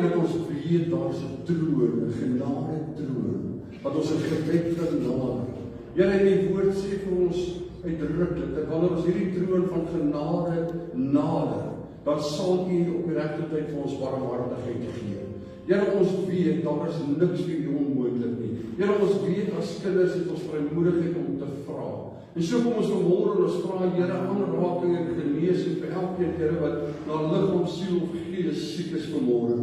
dat ons weet daar is 'n troon, 'n genade troon, wat ons in gebed kan nader. Here, en die woord sê vir ons uitdruklik, dat wanneer ons hierdie troon van genade nader, dan sal U op die regte tyd vir ons barmhartigheid gee. Here, ons weet, daar is niks vir U onmoontlik nie. Here, ons weet, as kinders het ons vrymoedigheid om te vra. En so kom ons vanmôre en ons vra, Here, aanraking en genesing vir elkeen, Here, wat na liggaam, siel of gees siek is vanmôre.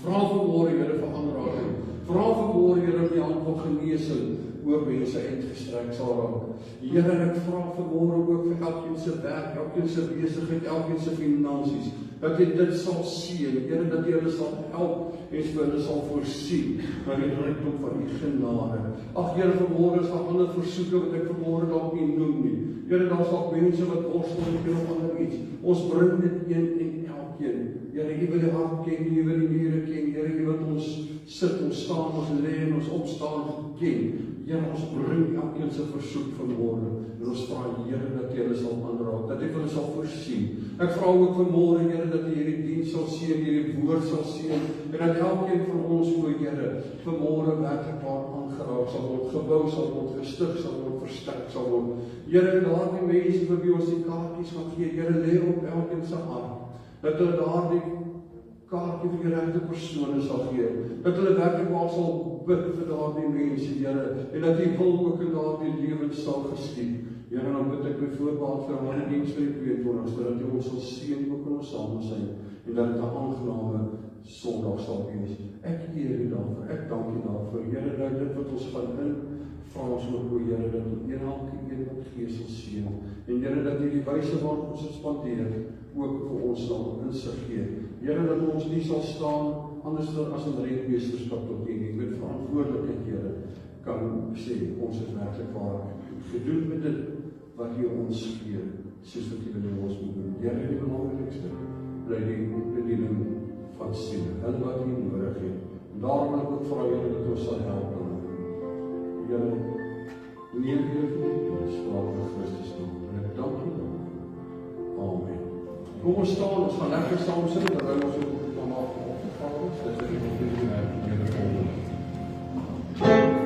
Vra vanmôre, Here, vir aanraking. Vra vanmôre, Here, om die hand van genesing oor mense uitgestrek sal raak. Here, ek vra vanmôre ook vir elkeen se werk, elkeen se besigheid, elkeen se finansies, dat jy dit sal seën, Here, dat jy hulle sal help en vir hulle sal voorsien na die rykdom van U genade. Ag Here, vanmôre is daar ander versoeke wat ek vanmôre dalk nie noem nie. Here, daar is dalk mense wat worstel met een of ander iets. Ons bring dit een en elkeen. Here, U wil die hart ken, U wil die niere ken, Here, U wil ons sit, ons staan, ons lê en ons opstaan ken. Here, ons bring elkeen se versoek vanmôre. En ons vra, Here, dat U hulle sal aanraak, dat U hulle sal voorsien. Ek vra ook vanmôre, Here, dat U hierdie diens sal seën, hierdie woord sal seën, en dat elkeen van ons, o Here, vanmôre werklik waar aangeraak sal word, gebou sal word, gestig sal word, versterk sal word. Here, daardie mense vir wie ons die kaartjies gaan gee, Here, lê op elkeen se hart, dat hulle daardie kaartjie vir die regte persone sal gee, dat hulle werklik waar sal bid vir daardie mense, Here, en dat U wil ook in daardie lewens sal geskied. Here, dan bid ek byvoorbeeld vir my diens vir die 22ste, dat U ons sal seën ook in ons samesyn, en dat dit 'n aangename Sondag sal wees. Ek eer U daarvoor, ek dank U daarvoor, Here, nou dit wat ons gaan in, vra ons ook, o Here, dat U elkeen wat Gees sal seën, en Here, dat U die wyse waarop ons het spandeer, ook vir ons sal insig gee. Here, dat ons nie sal staan anders as 'n rentmeesterskap tot U nie, met verantwoordelikheid, Here, kan sê, ons is werklik waar gedoen met dit wat U ons gee, soos wat U wil ons moet doen. Here, die belangrikste, bly die bediening van siele, hulle wat U nodig het. En daarom wil ek ook vra, Here, dat ons sal help. Here, neem U die straat van Christus toe, en ek dank U daarvoor. Amen. Kom ons staan, ons gaan lekker saam sit, en terwyl ons ook van afgevat is, dat ek nog nie die volgende. Yeah.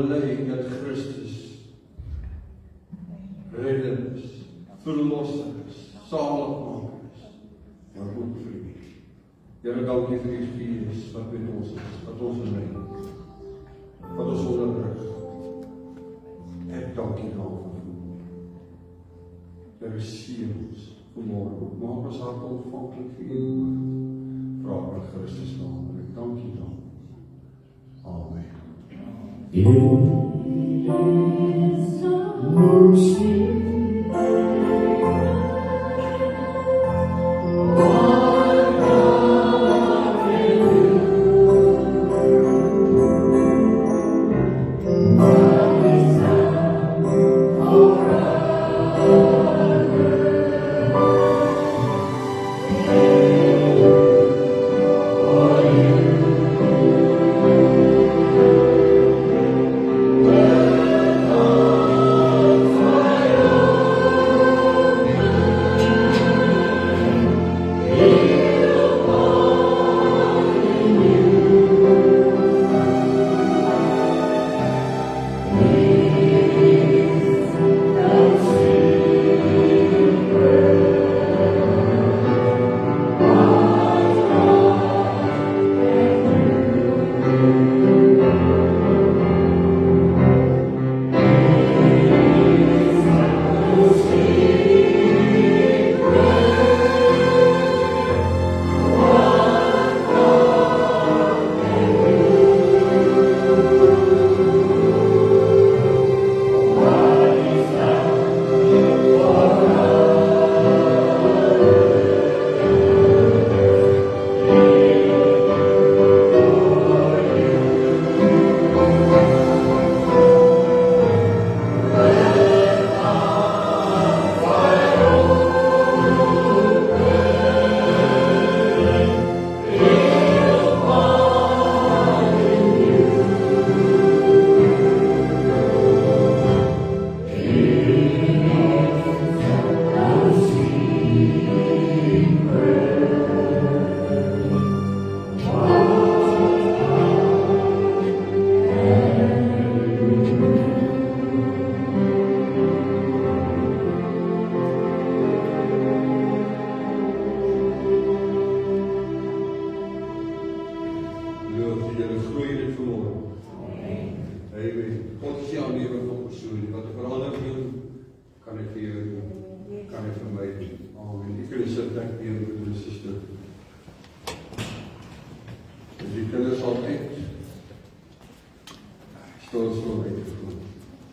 bely dat Christus redder is, verlosser is, saligmaker is, maar ook vriend. Here, dankie vir die Gees wat met ons is, wat ons lei, wat ons onderrig. Ek dankie daarvoor. Here, seën ons vanmôre, maak ons hart ontvanklik vir U woord. Vra in Christus naam, en ek dank U dan. Amen.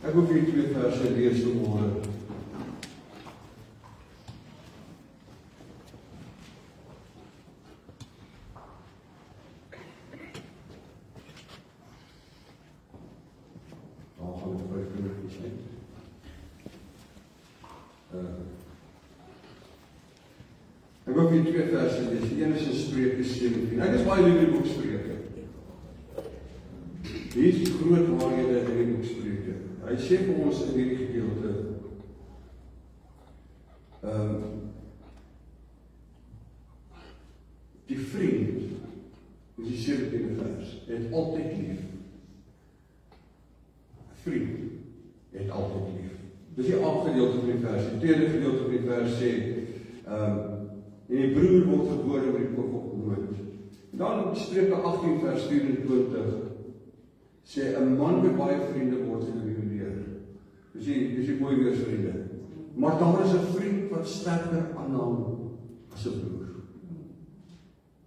Ek wil vir julle 2 verse lees vanmôre. Daar gaan ek 5 minuutjies net. Ek wil vir julle 2 verse lees. Die een is in Spreuke 17. Ek is baie lief vir die boek Spreuke. Hier is die groot waarhede in die boek Spreuke. Hy sê vir ons in hierdie gedeelte, die vriend, dis die 17de vers, het altyd lief. Vriend het altyd lief. Dis die afgedeelte van die vers. Die tweede gedeelte van die vers sê, en die broer word gebore met die oog op nood. En dan Spreuke 18 vers 24, sê, 'n man met baie vriende word gelukkig. Dis die mooi weersvriende. Maar daar is 'n vriend wat sterker aanhang as 'n broer.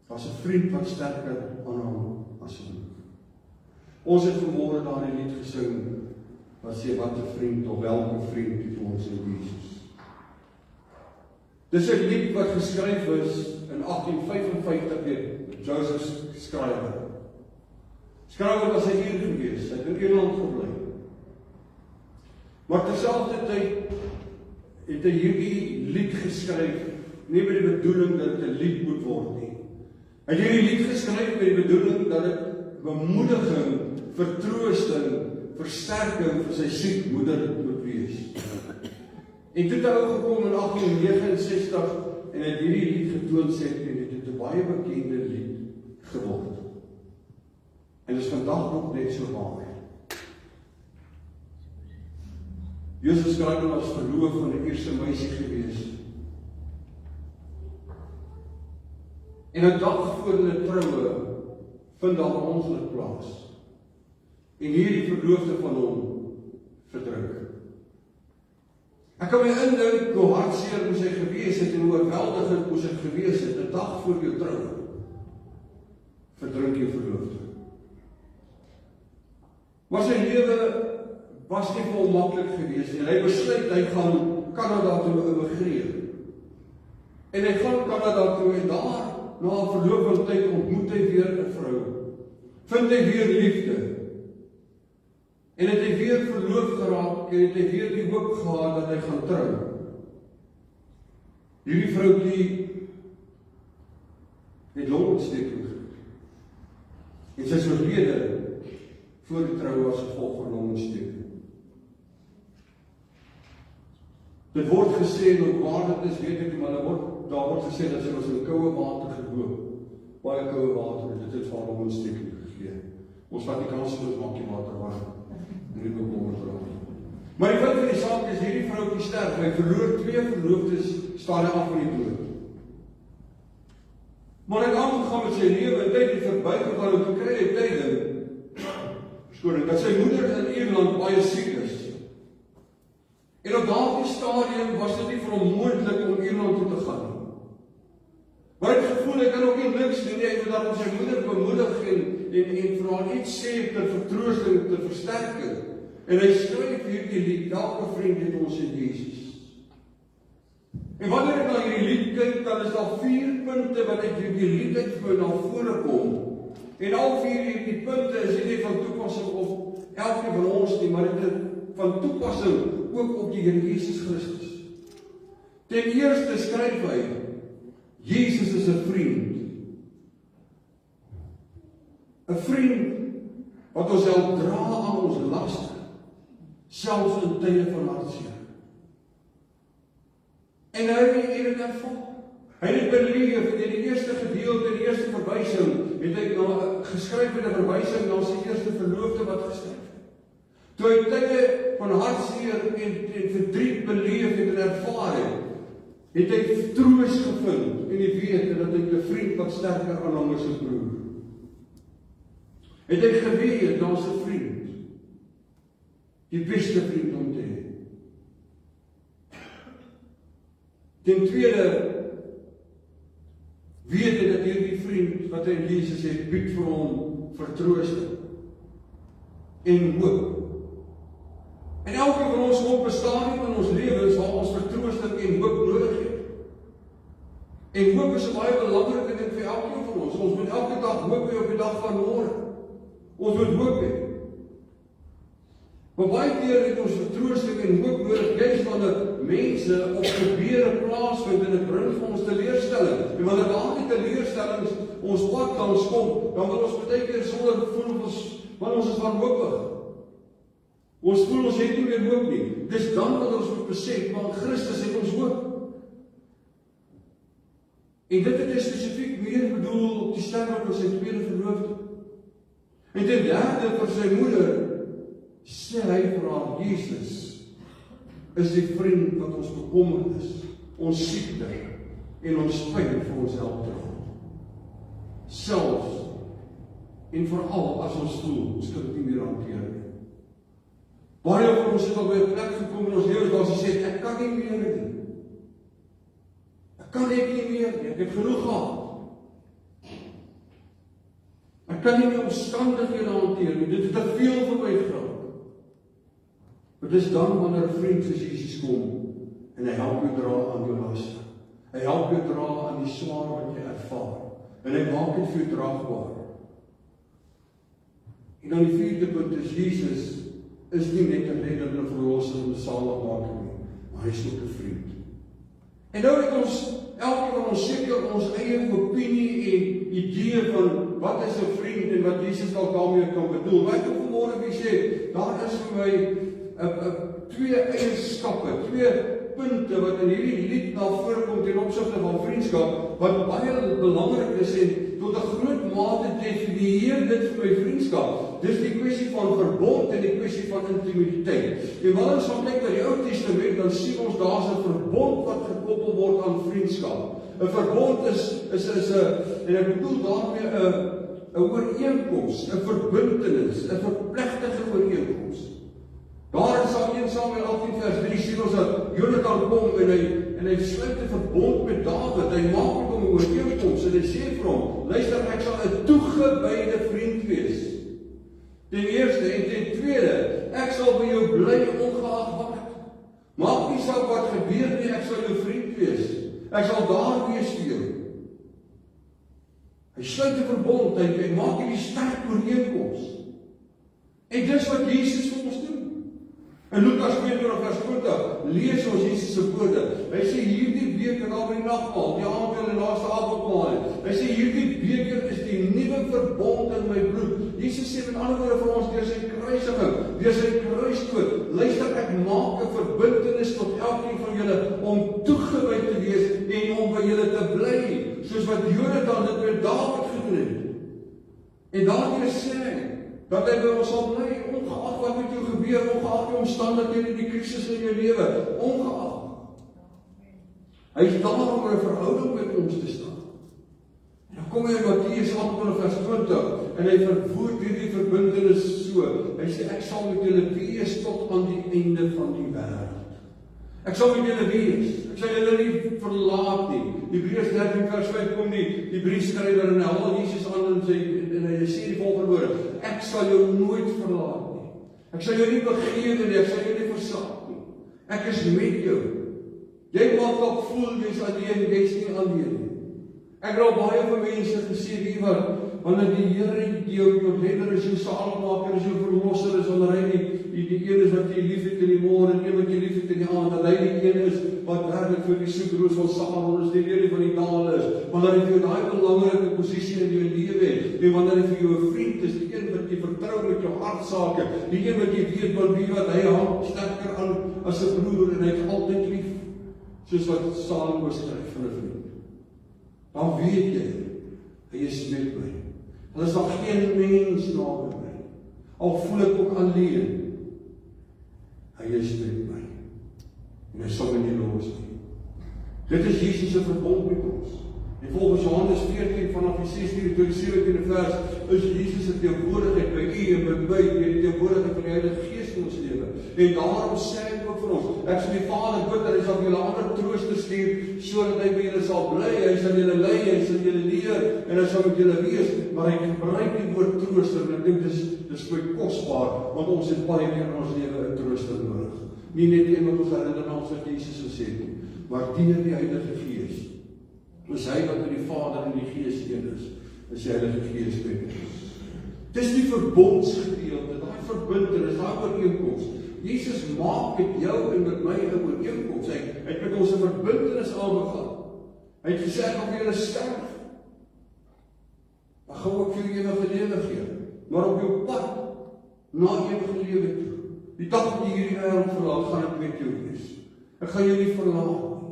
Daar's 'n vriend wat sterker aanhang as 'n broer. Ons het vanmôre daar 'n lied gesing wat sê wat 'n vriend of welke vriend het ons in Jesus. Dis 'n lied wat geskryf is in 1855 deur Joseph Schreiber. Schreiber was 'n Ier gewees, hy het in Ierland gebly. Maar terselfdertyd het hy hierdie lied geskryf, nie met die bedoeling dat dit 'n lied moet word nie. Hy het hierdie lied geskryf met die bedoeling dat dit bemoediging, vertroosting, versterking vir sy siek moeder moet wees. En toe het hy gekom in 1869 en het hierdie lied getoon sê en dit het 'n baie bekende lied geword. En dit is vandag nog net so waar. Jesus Christus was verloof van die eerste meisie gewees. En 'n dag voor hulle troue vind daar 'n ongeluk plaas. En hierdie verloofde van hom verdrink. Ek kan my indink hoe hartseer moes hy gewees het en hoe oorweldigend moes hy gewees het 'n dag voor jou troue. Verdrink jou verloofde. Maar sy lewe was nie volmaklik gewees en hy besluit hy gaan Kanada toe immigreer. En hy gaan Kanada toe en daar na 'n verloop van tyd ontmoet hy weer 'n vrou. Vind hy weer liefde. En het hy weer verloof geraak en het hy weer die hoop gehad dat hy gaan trou. Hierdie vroukie het longontsteking gekry. En sy is oorlede voor die troue as gevolg van longontsteking. Dit word gesê, nou waar dit is, weet ek nie, maar daar word gesê dat sy was in koue water gedoop. Baie koue water, dit het van longontsteking gegee. Ons Vatikaanse maak die water warm. Maar die punt van die saak is, hierdie vroukie sterf, hy verloor 2 verloofdes, staan hy af van die dood. Maar hy het aangegaan met sy lewe, en tyd het verbygegaan, en toe kry hy tyding, dat sy moeder in Ierland baie siek is. En op daardie stadium was dit nie vir hom moontlik om Ierland toe te gaan. Maar ek gevoel, hy kan ook nie niks doen, hy moet dan sy moeder bemoedig en vir haar iets sê ter vertroosting, ter versterking. En hy skryf hierdie lied, elke vriend het ons in Jesus. En wanneer ek na hierdie lied kyk, dan is daar 4 punte wat uit hierdie lied uit vir my na vore kom. En al 4 hierdie punte is nie van toepassing op elkeen van ons nie, maar dit is van toepassing ook op die Here Jesus Christus. Ten eerste skryf hy, Jesus is 'n vriend. 'n Vriend wat ons help dra aan ons laste, selfs in tye van hartseer. En hy het dit ervaar. Hy het beleef in die eerste gedeelte, die eerste verwysing, het hy geskryf met 'n verwysing na sy eerste verloofde wat gesterf het. Toe hy tye van hartseer en verdriet beleef het en ervaar het hy troos gevind en die weet dat hy 'n vriend wat sterker aan hom is as broer. Het hy geweet, daar's 'n vriend, die beste vriend om te hê. Ten tweede, weet hy dat hierdie vriend wat hy in Jesus het, bied vir hom vertroosting en hoop. En elke van ons kom bestaan in ons lewens waar ons vertroosting en hoop nodig het. En hoop is 'n baie belangrike ding vir elkeen van ons. Ons moet elke dag hoop hê op die dag van môre. Ons moet hoop hê. Maar baie keer het ons vertroosting en hoop nodig, juist wanneer mense of gebeure plaasvind en dit bring vir ons teleurstelling. En wanneer daardie teleurstellings ons pad langs kom, dan wil ons baie keer sonder gevoel want ons is wanhoopig. Ons voel ons het nie meer hoop nie. Dis dan dat ons moet besef, want Christus het ons hoop. En dit het spesifiek meer bedoel op die sterwe van sy tweede verloofde. En ten derde vir sy moeder, sê hy vir haar, Jesus is die vriend wat ons bekommerd is, ons siekte en ons pyn vir ons help dra. Selfs en veral as ons voel, ons kan dit nie meer hanteer nie. Baie van ons het al by 'n plek gekom in ons lewens waar ons sê, ek kan nie meer nie. Ek kan net nie meer nie, ek het genoeg gehad. Ek kan nie meer omstandighede hanteer nie, dit het te veel vir my geraak. Maar dis dan wanneer 'n vriend soos Jesus kom en hy help jou dra aan jou laste. Hy help jou dra aan die swaar wat jy ervaar. En hy maak dit vir jou draagbaar. En dan die 4de punt is, Jesus is nie net 'n redder en 'n verlosser en 'n saligmaker nie, maar hy is ook 'n vriend. En nou het ons, elke van ons seker ons eie opinie en idee van wat is 'n vriend en wat Jesus dalk daarmee kan bedoel. Maar ek wil vanmôre vir sê, daar is vir my 2 eienskappe, 2 punte wat in hierdie lied na vore kom ten opsigte van vriendskap, wat baie belangrik is en tot 'n groot mate definieer dit vir my vriendskap. Dis die kwessie van verbond en die kwessie van intimiteit. En wanneer ons gaan kyk na die Ou Testament, dan sien ons daar's 'n verbond wat gekoppel word aan vriendskap. 'n Verbond is 'n en ek bedoel daarmee 'n ooreenkoms, 'n verbintenis, 'n verpligtige ooreenkoms. Daar in Samuel 18 vers 3 sien ons dat Jonathan kom en hy sluit 'n verbond met Dawid. Hy maak met hom 'n ooreenkoms en hy sê vir hom, luister, ek sal 'n toegewyde vriend wees. Ten eerste en ten tweede, ek sal by jou bly ongeag wat. Maak nie saak wat gebeur nie, ek sal jou vriend wees. Ek sal daar wees vir jou. Hy sluit 'n verbond, hy maak hierdie sterk ooreenkoms. En dis wat Jesus vir ons doen. In Lukas 22 vers 20 lees ons Jesus se woorde. Hy sê hierdie beker na die nagmaal, die aandeel en laaste avondmaal. Hy sê hierdie beker is die nuwe verbond in my bloed. Jesus sê met ander woorde vir ons deur sy kruisiging, deur sy kruisdood. Luister, ek maak 'n verbintenis tot elkeen van julle om toegewy te wees en om by julle te bly, soos wat Jonathan dit met Dawid gedoen het. En daardie sê hy dat hy by ons sal bly, ongeag wat met jou gebeur, ongeag die omstandighede, die krisis in jou lewe, ongeag. Hy is daar om 'n verhouding met ons te staan. En dan kom hy in Matteus 28 vers 20 en hy verwoord hierdie verbintenis so. Hy sê ek sal met julle wees tot aan die einde van die wêreld. Ek sal met julle wees. Ek sal julle nie verlaat nie. Hebreërs 13 vers 5 kom die briefskrywer en hy haal Jesus aan en hy sê die volgende woorde: ek sal jou nooit verlaat nie. Ek sal jou nie begewe nie, ek sal jou nie versaak nie. Ek is met jou. Jy mag dalk voel jy's alleen, jy's nie alleen nie. Ek het al baie van mense gesê wie wat wanneer die Here jou redder is, jou saligmaker is, jou verlosser is, wanneer hy die een is wat jy liefhet in die môre en een wat jy liefhet in die aand, dat hy die een is wat werklik vir die soekroos van Salomo is, die lelie van die dale is, wanneer hy vir jou daai belangrike posisie in jou lewe het, en wanneer hy vir jou 'n vriend is, die een wat jy vertrou met jou hartsake, die een wat jy weet van wie wat hy hang sterker aan as 'n broer en hy het altyd lief, soos wat Salomo skryf van 'n vriend. Dan weet jy, hy is met my. Hulle is daar geen mens naby my. Al voel ek ook alleen. Hy is met my. En hy sal my nie los nie. Dit is Jesus se verbond met ons. En volgens Johannes 14 vanaf die 16 tot die 17 vers is Jesus se teenwoordigheid by u en by my, die teenwoordigheid van die Heilige Gees in ons lewe. En daarom sê ek ook vir ons, ek sal die Vader bid dat hy sal julle ander trooster stuur, sodat hy by julle sal bly, hy sal julle lei, hy sal julle leer, en hy sal met julle wees, maar hy gebruik die woord trooster, en ek dink dis my kosbaar, want ons het baie keer in ons lewe 'n trooster nodig. Nie net een wat ons herinner aan wat Jesus gesê het nie, maar deur die Heilige Gees. Dis hy wat met die Vader en die Gees een is die Heilige Gees met ons. Dis die verbondsgedeelte, daai verbintenis, daai ooreenkoms. Jesus maak met jou en met my 'n ooreenkoms. Hy het met ons 'n verbintenis aangegaan. Hy het gesê ek gaan vir julle sterf. Ek gaan ook vir julle ewige lewe gee. Maar op jou pad na ewige lewe toe. Die dag wat jy hierdie wêreld verlaat, gaan ek met jou wees. Ek gaan jou nie verlaat nie.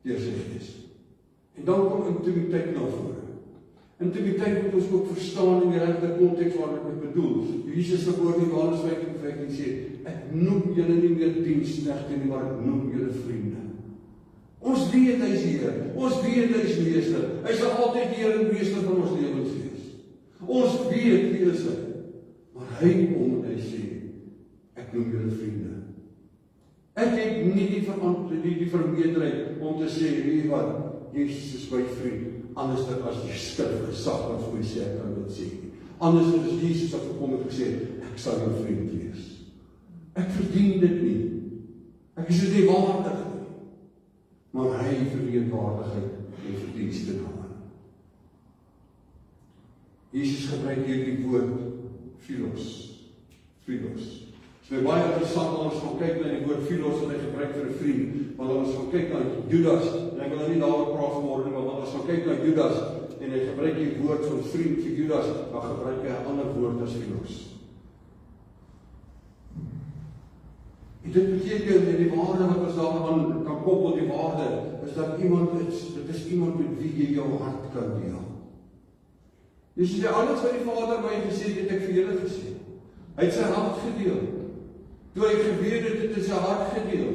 Deur sy Gees. En dan kom intimiteit na vore. Intimiteit moet ons ook verstaan in die regte konteks waar ek dit bedoel. Jesus se woord in Johannes 15:15 sê, ek noem julle nie meer diensknegte nie, maar ek noem julle vriende. Ons weet hy is Heer, ons weet hy is Meester, hy sal altyd Heer en Meester van ons lewens wees. Ons weet wie is hy, maar hy kom en hy sê, ek noem julle vriende. Ek het nie die vermeerderheid om te sê, weet wat, Jesus is my vriend, anders as die skrif gesag wat vir my sê, ek kan dit sê. Anders as Jesus het gekom en gesê, ek sal jou vriend wees. Ek verdien dit nie. Ek is dit nie waardig nie. Maar hy verdien waardigheid en verdienste daarin. Jesus gebruik hierdie woord philos. Philos. Dit is baie interessant as ons gaan kyk na die woord philos wat hy gebruik vir 'n vriend. Want as ons gaan kyk na Judas, en ek wil nie daaroor praat vanmôre, maar as ons gaan kyk na Judas en hy gebruik die woord van vriend vir Judas, dan gebruik hy 'n ander woord as philos. En dit beteken die waarde wat ons daaraan kan koppel, die waarde is dat iemand is, dit is iemand met wie jy jou hart kan deel. Dis die alles wat die Vader my gesê het ek vir julle gesê. Hy het sy hart gedeel. Toe hy geweet het sy hart gedeel.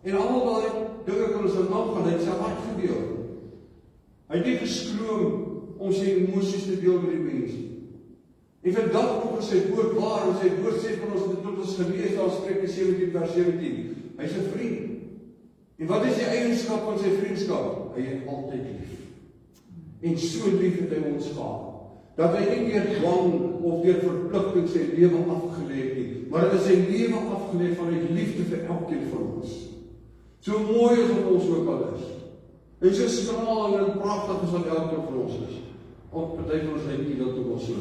En almal daai dinge kan ons aangaan, hy het sy hart gedeel. Hy het nie geskroom om sy emosies te deel met die mense. En vandag kom sy woord waar, en sy woord sê van ons, dit ons gelees, daar Spreuke 17 vers 17. Hy is 'n vriend. En wat is die eienskap van sy vriendskap? Hy het altyd lief. En so lief het hy ons gehad, dat hy nie deur dwang of deur verpligting sy lewe afgelê het nie, maar dit is sy lewe afgelê vanuit liefde vir elkeen van ons. So mooi as wat ons ook al is. En so straal en pragtig as wat elkeen van ons is. Op party van ons het nie dat ons so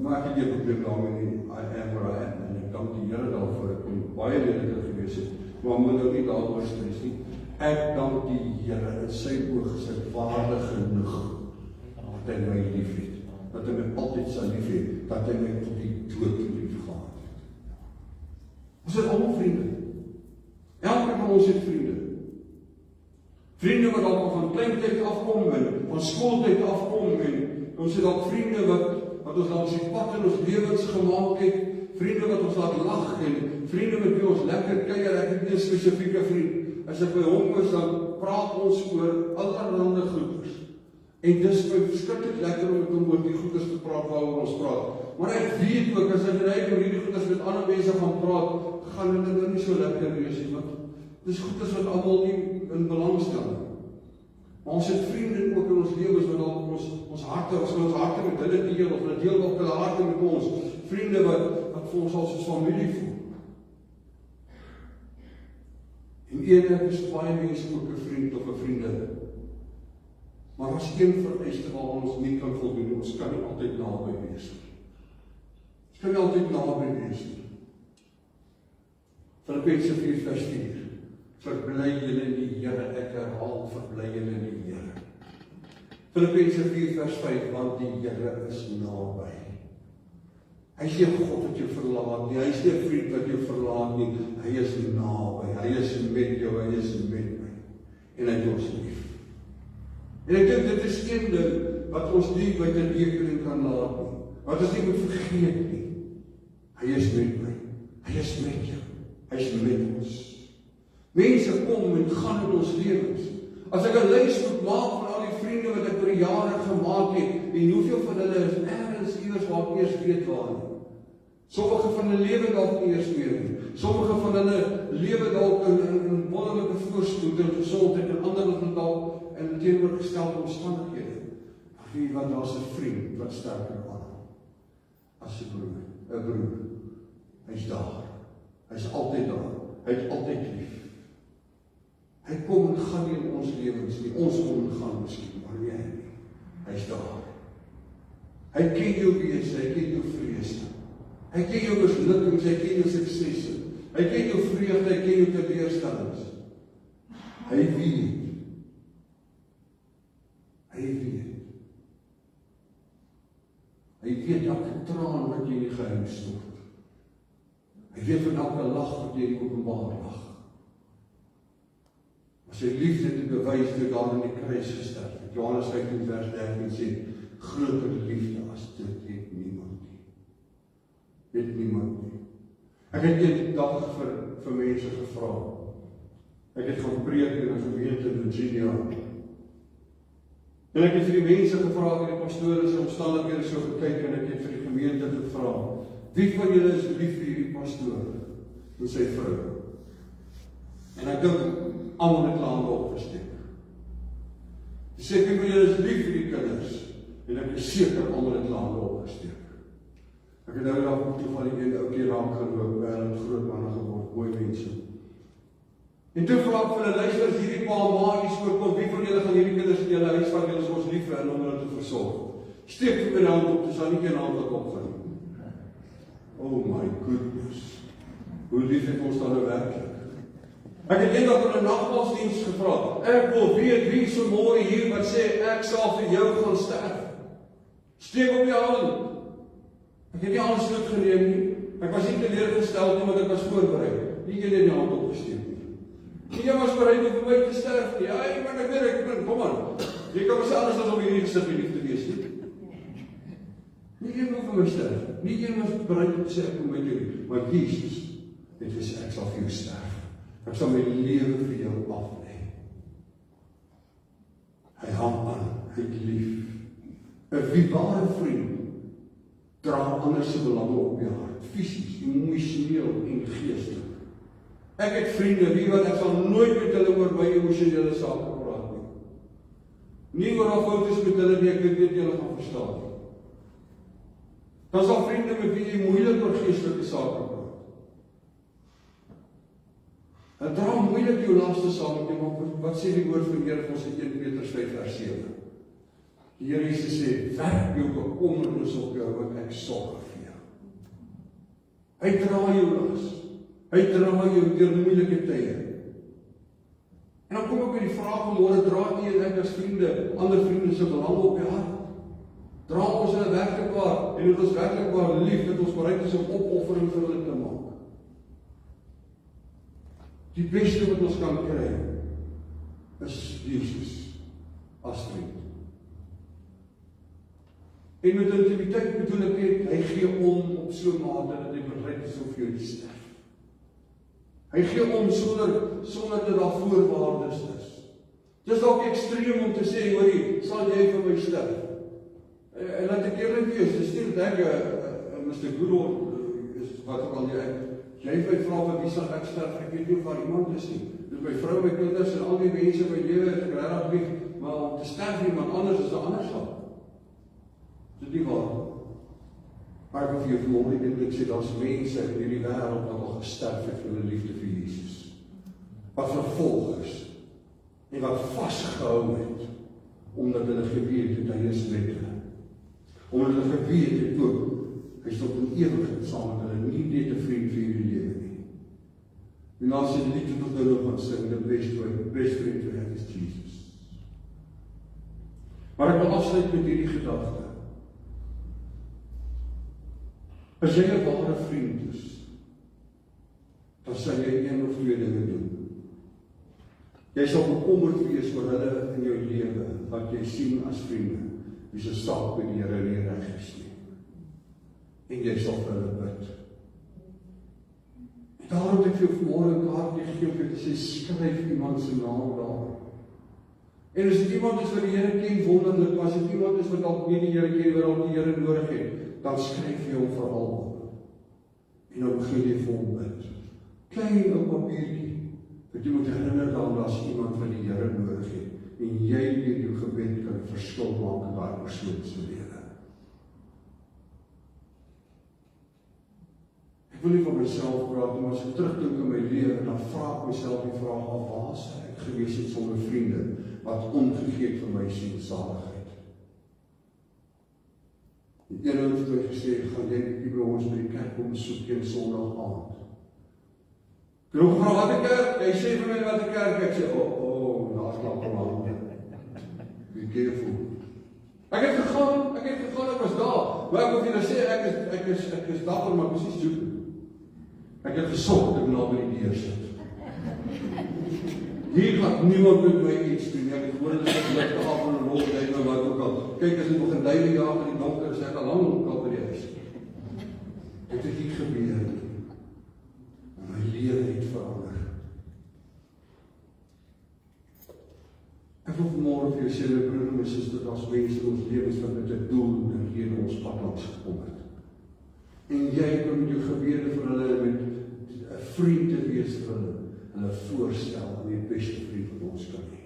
maar ek het nie 'n probleem daarmee nie. I am where I am, en ek dank die Here daarvoor. Ek kon baie leliker gewees het, maar moet ook nie daaroor stres nie. Ek dank die Here in sy oog is ek waardig genoeg dat hy my lief het, dat hy my altyd sal lief het, dat hy my tot die dood lief gehad het. Ons het almal vriende. Elke van ons het vriende. Vriende wat dalk van kleintyd afkom en van skooltyd afkom en ons het dalk vriende wat ons langs die pad in ons lewens gemaak het, vriende wat ons laat lag en vriende met wie ons lekker kuier. Ek het nie 'n spesifieke vriend. As ek by hom is, dan praat ons oor allerlei goeders. En dis my verskriklik lekker om met hom oor die goeders te praat waaroor ons praat. Maar ek weet ook, as ek oor hierdie goeders met ander mense gaan praat, gaan dit nie so lekker wees nie, want dis goeders wat almal nie in belang stel. Maar ons het vriende ook in ons lewens wat ons harte, as ons harte met hulle deel, of hulle deel ook hulle harte met ons, vriende wat vir ons al soos familie voel. En eerder is baie mense ook 'n vriend of 'n vriendin. Maar as een vereiste waar ons nie kan voldoen, ons kan nie altyd naby wees nie. Ons kan nie altyd naby wees nie. Filippense 4 vers 4. Verbly julle in die Here, ek herhaal, verbly julle in die Here. Filippense 4 vers 5, want die Here is naby. Hy is nie 'n God wat jou verlaat nie, hy is nie 'n vriend wat jou verlaat nie, hy is naby, hy is met jou, hy is met my. En hy het ons lief. En ek dink dit is een ding wat ons nie buite rekening kan laat nie, wat ons nie moet vergeet nie. Hy is met my, hy is met jou, hy is met ons. Mense kom en gaan in ons lewens. As ek 'n lys moet maak van al die vriende wat ek oor die jare gemaak het, en hoeveel van hulle is ergens iewers waar ek eers weet waar nie. Sommige van hulle lewe dalk nie eers meer nie. Sommige van hulle lewe dalk in wonderlike voorspoed en gesondheid, en ander wat dalk in teenoorgestelde omstandighede. Maar weet wat, daar's 'n vriend wat sterker as 'n broer. Hy's daar. Hy's altyd daar. Hy het altyd lief. Hy kom en gaan nie in ons lewens nie. Ons kom en gaan miskien, maar nie hy nie. Hy's daar. Hy ken jou wese, hy ken jou vrese. Hy ken jou mislukkings, hy ken jou suksesse. Hy ken jou vreugde, hy ken jou teleurstellings. Hy weet. Hy weet. Hy weet elke traan wat jy in die geheim stort. Hy weet van elke lag wat jy in die openbaar lag. Sy liefde te bewys toe daar in die kruis gesterf het. Johannes 15 vers 13 sê, groter liefde as dit het niemand nie. Het niemand nie. Ek het een dag vir mense gevra. Ek het gaan preek in 'n gemeente in Virginia. En ek het vir die mense gevra, ek het die pastore se omstandighede so gekyk, en ek het vir die gemeente gevra, wie van julle is lief vir hierdie pastoor? En sy vrou. En ek dink, almal het hande opgesteek. Sy sê, wie van julle is lief vir die kinders? En ek is seker, almal het hande opgesteek. Ek het nou daar toe van die ene oukie raak geloop, en groot manne geword, mooi mense. En toe vraag ek vir hulle, luister, as hierdie pa magies voorkom, wie van julle gaan hierdie kinders in julle huis van julle is ons lief en om hulle te versorg? Steek vir my hand op, dis daar nie een hand wat opgaan. Oh my goodness. Hoe lief het ons dan nou werklik? Ek het eendag in 'n nagmaalsdiens gevra, ek wil weet wie so môre hier wat sê, ek sal vir jou gaan sterf. Steek op jou hand. Ek het nie alles goed geneem nie. Ek was nie teleurgestel nie, want ek was voorberei. Nie een het die hand opgesteek nie. Jy was bereid om vir my te sterf nie. Ja, maar ek weet, kom aan. Jy kan mos anders as om hierdie gesig nie lief te wees nie. Nie een wil vir my sterf. Nie een was bereid om te sê ek kom met jou. Maar Jesus het gesê ek sal vir jou sterf. Ek sal my lewe vir jou aflê. Hy hang aan, hy het lief. 'n Ware vriend dra ander se belange op jou hart, fisies, emosioneel en geestelik. Ek het vriende, wie wat ek sal nooit met hulle oor my emosionele sake praat nie. Nie oor al foutes met hulle nie, ek weet julle gaan verstaan nie. Dan sal vriende met wie jy moeilik oor geestelike sake praat. En dra moeilik jou laaste saam met jou, maar wat sê die woord van die Here vir ons in 1 Petrus 5:7? Die Here Jesus sê, werp jou bekommernis op jou, want ek sorg vir jou. Hy dra jou las. Hy dra jou deur moeilike tye. En dan kom ek by die vraag vanmôre, dra nie en ek as vriende, ander vriende se belang op jou hart? Dra ons hulle werklik waar, en het ons werklik waar lief, dat ons bereid is om opoffering vir hulle te maak? Die beste wat ons kan kry, is Jesus as vriend. En met intimiteit bedoel ek net, hy gee om op so 'n mate dat hy bereid is om vir jou te sterf. Hy gee om sonder dat daar voorwaardes is. Dis dalk ekstreem om te sê, hoorie, sal jy vir my sterf? En laat ek eerlik wees, dis nie dat ek, Mr. Goodall, wat ook al jy my vra vir wie sal ek sterf, ek weet nie of daar iemand is nie. Dis my vrou, my kinders en al die mense in my lewe het ek regtig lief, maar om te sterf iemand anders is 'n ander saak. Dis nie waar. Maar ek wil vir jou vanmôre eintlik sê, daar's mense in hierdie wêreld wat al gesterf het vir hulle liefde vir Jesus. Wat vervolg is en wat vasgehou het omdat hulle geweet het hy is met hulle. Omdat hulle geweet het ook hy is tot in ewigheid saam met hulle, nie net 'n vriend vir hierdie lewe nie. En as jy die liedjie tot nou gaan sing, the best friend to have is Jesus. Maar ek wil afsluit met hierdie gedagte. As jy 'n ware vriend is, dan sal jy een of twee dinge doen. Jy sal bekommerd wees oor hulle in jou lewe, wat jy sien as vriende, wie se saak met die Here nie reg is nie. En jy sal vir hulle bid. En daarom het ek vir jou vanmôre 'n kaartjie gegee om te sê, skryf iemand se naam daar. En as dit iemand is wat die Here ken, wonderlik, maar as dit iemand is wat dalk nie die Here ken, wat dalk die Here nodig het, dan skryf jy hom veral op. En dan begin jy vir hom bid. Klein op papiertjie, dat jy moet herinner daaraan dat as iemand wat die Here nodig het, en jy deur jou gebed kan verskil maak in daai persoon se lewe. Ek wil nie van myself praat nie, maar as ek terugdink in my lewe, dan vra ek myself die vraag af, waar sou ek gewees het sonder vriende wat omgegee het vir my sielsaligheid? Die een het my gesê, gaan jy by ons by die kerk kom besoek een Sondag aand. Ek het gevra, wat 'n kerk? Hy sê vir my, wat 'n kerk? Ek sê, daar's klap van aan. Be careful. Ek het gegaan, ek was daar. Maar ek wil vir julle sê, ek is dapper, maar ek is nie soek. Ek het gesoek, ek nou by die deur sit. Hier gaan niemand met my iets doen. Ek het gehoor dat ek ligte af en rol duim en wat ook al. Kyk, as ek nog 'n duiwe jaag in die donker, is ek al lang op by die huis. Dit het nie gebeur nie. En my lewe het verander. Ek wil vanmôre vir jou sê, my broer en my suster, daar's mense in ons lewens wat met 'n doel en hier in ons pad langs gekom het. En jy kan met jou gebede vir hulle, met 'n vriend te wees vir hulle voorstel aan die beste vriend wat ons kan hê.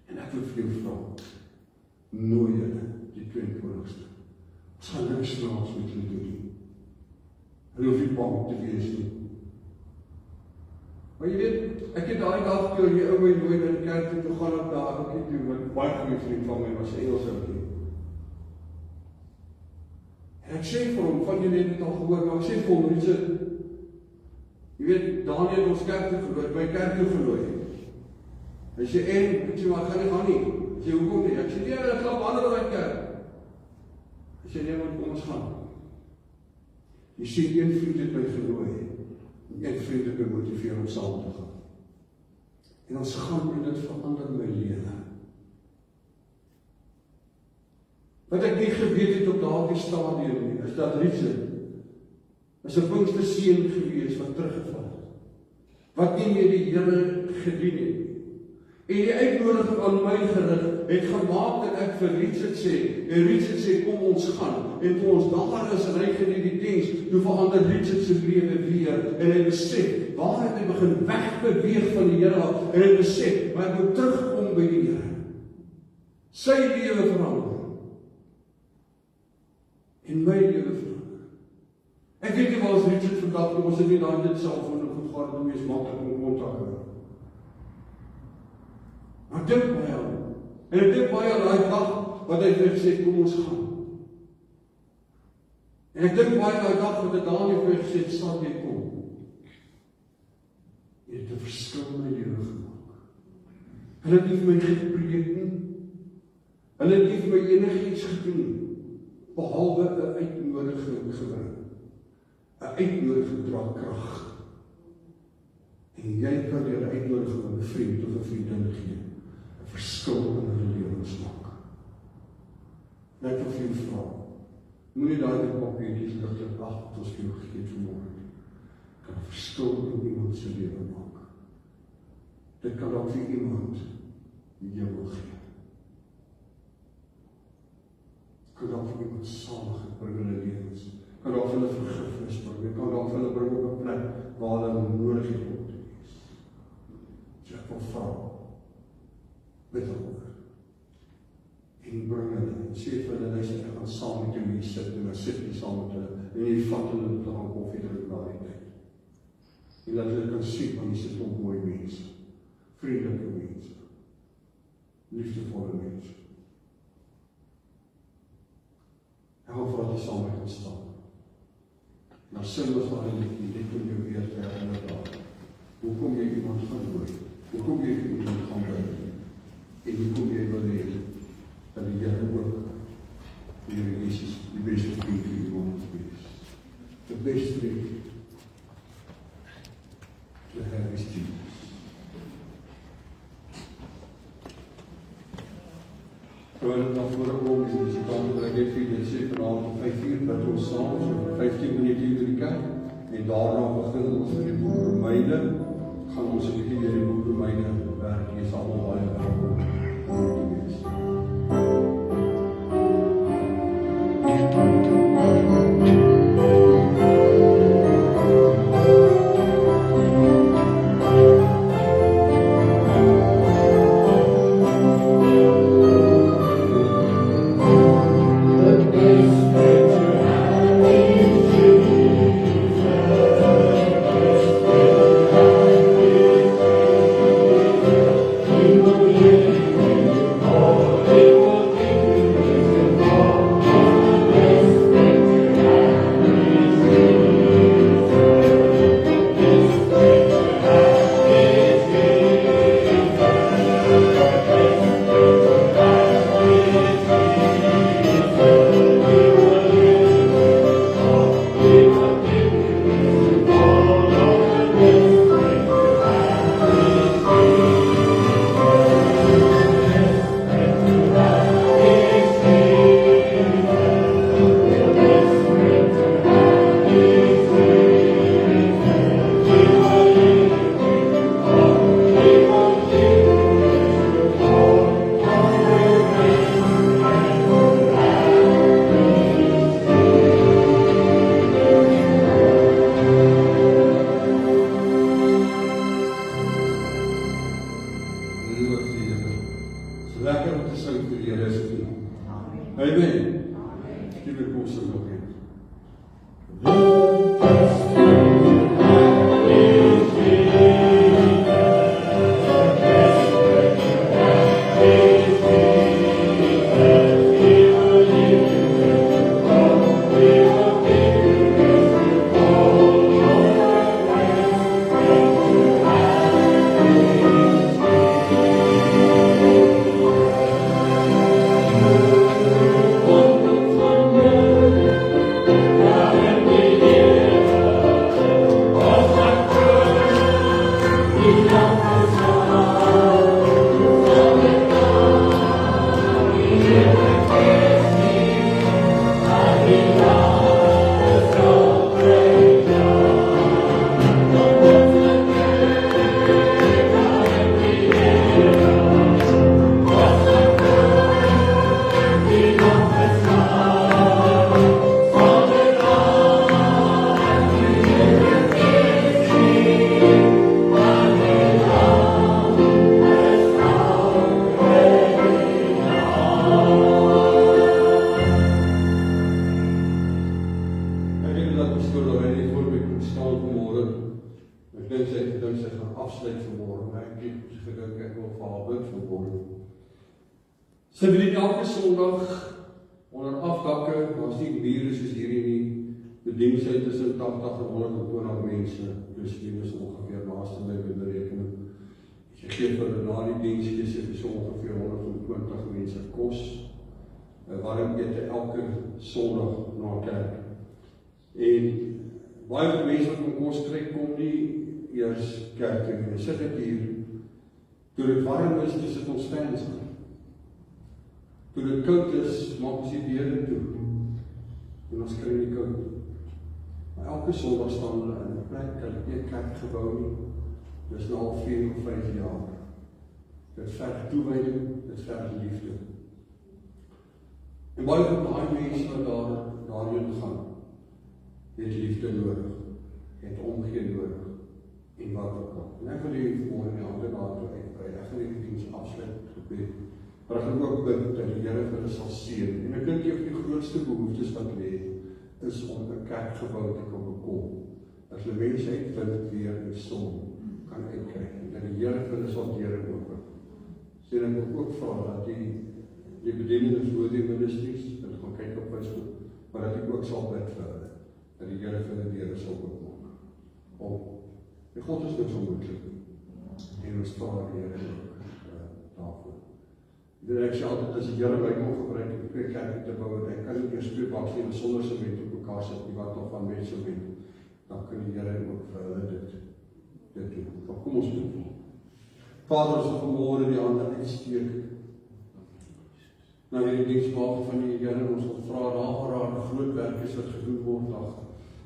En ek wil vir jou vra, nooi hulle die 22ste. Ons gaan niks snaaks met hulle doen nie. Hulle hoef nie bang te wees nie. Maar jy weet, ek het daai dag toe die ou my nooi na die kerk toe gaan op daar ook toe, met baie goeie vriend van my was Engels ou. En ek sê vir hom, van julle het dit al gehoor, maar ek sê vir hom, jy weet, Daniel het ons kerk toe gelooi, my kerk toe gelooi. Hy sê, ek sê, maar ek gaan nie. Hy sê, hoekom nie? Ek sê, nee, ek gaan op ander by kerk. Hy sê, nee, want kom ons gaan. Jy sê, een vriend het my gelooi, en een vriend het my motiveer om saam te gaan. En ons gaan en dit verander my lewe. Wat ek nie geweet het op daardie stadium nie, is dat Richard is 'n Pinksterseun gewees wat teruggeval het. Wat nie meer die Here gedien het. En die uitnodiging aan my gerig het gemaak dat ek vir Richard sê, en Richard sê, kom ons gaan. En toe ons daar is en hy geniet die diens, toe verander Richard se lewe weer. En hy besef, waar het hy begin wegbeweeg van die Here af, en hy besef, maar ek moet terugkom by die Here. Sy lewe verander. En my lewe verander. Ek weet nie waar is Richard vandag, ons het nie daar dit selfoon en goed gehad, hoe is maklik om kontak hou. Maar ek dink baie aan, en ek dink baie aan daai dag, wat hy vir gesê, kom ons gaan. En ek dink baie aan daai dag, wat hy Daniel vir gesê, sal jy kom. Jy het 'n verskil in my lewe gemaak. Hulle het nie vir my gepreek nie, hulle het nie vir my enigiets gedoen, behalwe 'n uitnodiging gebring. 'n Uitnodiging dra krag. En jy kan deur 'n uitnodiging aan 'n vriend of 'n vriendin gee, 'n verskil in hulle lewens maak. Net of jy vra, moenie daai papiertjies ligtelik ag wat ons vir jou gegee het vanmôre. Kan 'n verskil in iemand se lewe maak. Dit kan dalk vir iemand die hemel gee. Kan dalk vir iemand saligheid bring in hulle lewens. Kan dalk vir hulle vergifnis bring. Kan dalk vir hulle bring op 'n plek waar hulle nodig het om te wees. So ek wil vra, bid daaroor. En bring hulle, en sê vir hulle, luister, ek gaan saam met jou hier sit, en dan sit jy saam met hulle, en jy vat hulle te gaan koffie drink na die tyd. En dat hulle kan sien, want jy sit op mooi mense, vriendelike mense, liefdevolle mense. Ek wil vir wat jy saam met ons staan. Nou sing ons van die liedjie, dit om jou weer te herinner daar. Hoekom jy iemand gaan hoor? Hoekom jy iemand gaan bring? En hoekom jy wil hê dat die Here ook die Here Jesus die beste vriend vir iemand wees? The best friend to have is Jesus. Terwyl het dan voor kom is, dus ek kan net vir julle sê vanavond om 5:00 dat ons saam so 15 minute hier in die kerk en daarna begin ons met die boek Romeine. Gaan ons 'n bietjie deur die boek Romeine werk. Jy is almal baie welkom. dink sy gaan afsluit vanmôre, maar ek het gedink ek wil vir haar bid vanmôre. Sy wil elke Sondag onder afdakke, was nie mure soos hierdie nie, bedien sy tussen 80 en 120 mense, dus die is ongeveer naaste my berekening. Sy gee vir hulle na die diens, sy vir so ongeveer 120 mense kos, waarom eet elke Sondag na kerk. En baie van mense wat kom kos kry, kom nie eers kerk toe nie. Sit ek hier, toe dit warm is, toe sit ons fans aan. Toe dit koud is, maak ons die deure toe. En ons kry nie koud. Maar elke Sondag staan hulle in 'n plek, hulle het nie kerkgebou nie. Dis nou al 4 of 5 jaar. Dit verg toewyding, dit verg liefde. En baie van daai mense wat daarheen gaan, het liefde nodig, het omgee nodig, en wat ook al. En ek wil hier vanmôre die hande daartoe uitbrei, ek gaan die diens afsluit gebed, maar ek gaan ook bid dat die Here vir hulle sal seën. En ek dink een van die grootste behoeftes wat lê, is om 'n kerkgebou te kan bekom, dat hulle mense uitvind weer in die son kan uitkry, en dat die Here vir hulle sal deure open. So ek wil ook vra dat die bediening voor die ministries, dat gaan kyk op Facebook, maar dat ek ook sal bid vir hulle, dat die Here vir hulle deure sal oopmaak. Die God is niks onmoontlik nie, en ons vra die Here ook daarvoor. Ek sê altyd, as die Here my kon gebruik om 2 kerke te bou, en ek kan nie eers 2 bakstene sonder sement op mekaar sit nie, wat nog van mense sement, dan kan die Here ook vir hulle dit doen. Maar kom ons doen. Vader, ons wil vanmôre die hande uitsteek na hierdie diensmaak van die Here, ons wil vra daar waar groot werk is wat gedoen word,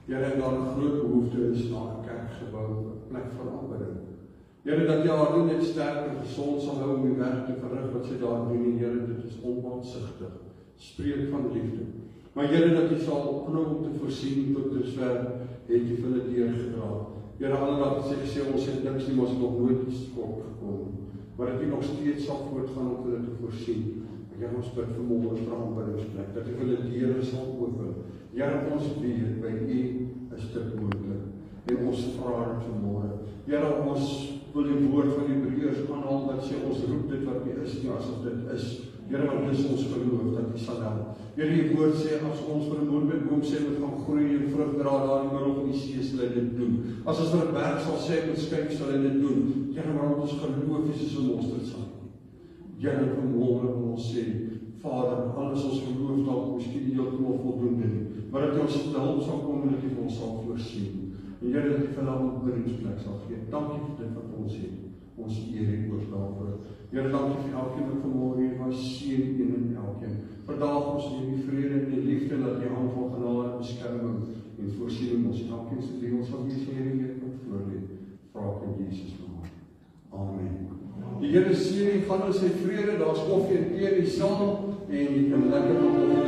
Here, en daar 'n groot behoefte is na 'n kerkgebou, 'n plek van aanbidding. Here, dat jy haar nie net sterk en gesond sal hou om die werk te verrig wat sy daar doen, Here, dit is onbaatsigtig, spreek van liefde. Maar Here, dat jy sal knop om te voorsien tot dusver, het jy vir hulle deurgedra. Here, alhoewel wat sê ons het niks nie, ons het nog nooit skok gekom, maar dat jy nog steeds sal voortgaan om hulle te voorsien. Here, ons bid vanmôre vir aanbiddingsplek, dat jy hulle deure sal open. Here, ons weet, by U is dit moontlik, en ons vra dit vanmôre. Here, ons wil die woord van die Hebreërs aanhaal, wat sê ons roep dit wat nie is nie, asof dit is. Here, want dis ons geloof, dat U sal help. Here, die woord sê, as ons vir 'n moerbekboom sê, met gaan groei en vrug dra daar in die middel van die see, sal hy dit doen. As ons vir 'n berg sal sê, met skuif sal hy dit doen. Here, maar ons geloof is soos 'n mosterdsaad. Here, vanmôre wil ons sê, Vader, alles ons geloof dalk miskien nie heeltemal voldoende nie, maar dat U ons hulp sal kom en dat U ons sal voorsien. En Here, dat U vir ons 'n aanbiddingsplek sal gee. Dankie vir dit wat ons het. Ons eer en oor daarvoor. Here, dankie vir elkeen wat vanmôre hier was, seën een en elkeen. Vandag ons in die vrede en die liefde, dat U hand van genade, beskerming en voorsiening ons elkeen se lewens sal wees, Here, hier kom voor lê. Vra ek in Jesus naam. Amen. Die Here seën u, gaan in sy vrede, daar's koffie en tee in die saal, en jy kan lekker op